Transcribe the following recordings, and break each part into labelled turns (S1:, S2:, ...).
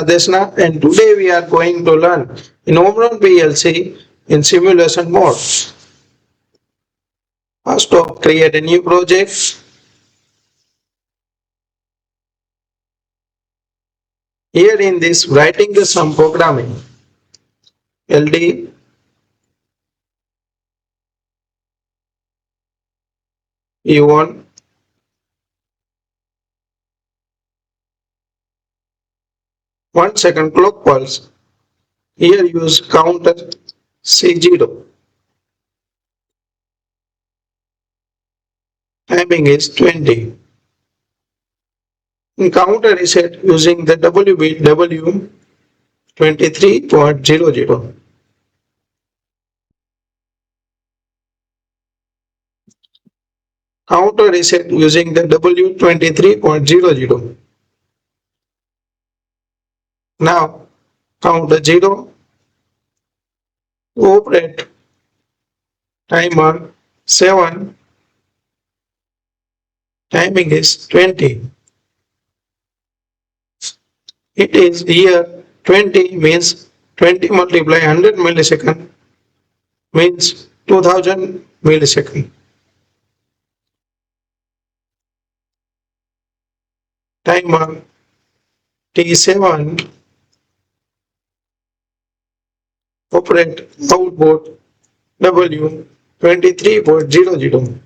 S1: Desna, and today we are going to learn in Omron PLC in simulation mode. First off, create a new project. Here in this, writing the some programming. LD E1 1 second clock pulse. Here use counter C0. Timing is 20. In counter reset using the W bit W 23.00. Counter reset using the W 23.00. Now count 0. Operate timer 7. Timing is 20. It is here 20 means 20 multiply 100 millisecond means 2000 millisecond. Timer T7. Operate output W 23.00.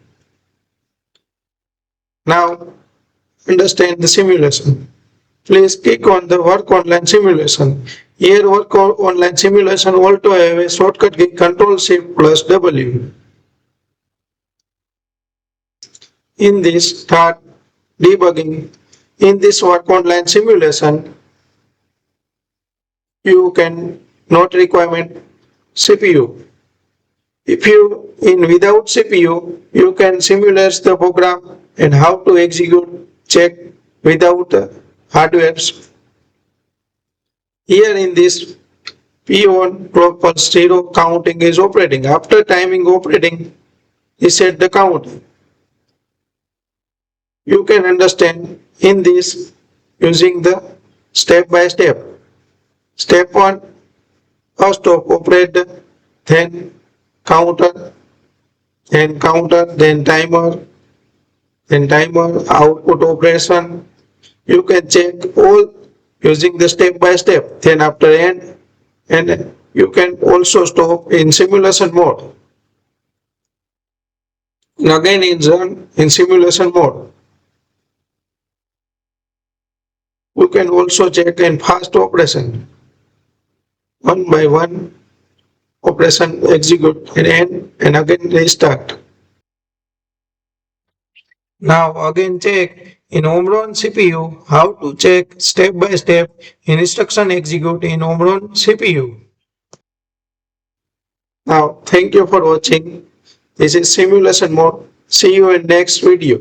S1: Now understand the simulation. Please click on the work online simulation. Here work online simulation also have a shortcut key Ctrl Shift plus W. In this start debugging. In this work online simulation you can not requirement CPU. If you in without CPU you can simulate the program and how to execute check without hardware. Here in this P1 pulse 0 counting is operating. After timing operating, reset the count. You can understand in this using the step by step. Step 1, first of operate, then counter, then timer, output operation. You can check all using the step by step. Then after end, and you can also stop in simulation mode. And again in run in simulation mode. You can also check in fast operation. One by one operation execute and end and again restart. Now again check in Omron CPU how to check step by step instruction execute in Omron CPU. Now thank you for watching. This is simulation mode. See you in next video.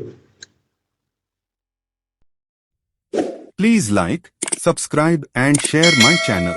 S2: Please like, subscribe and share my channel.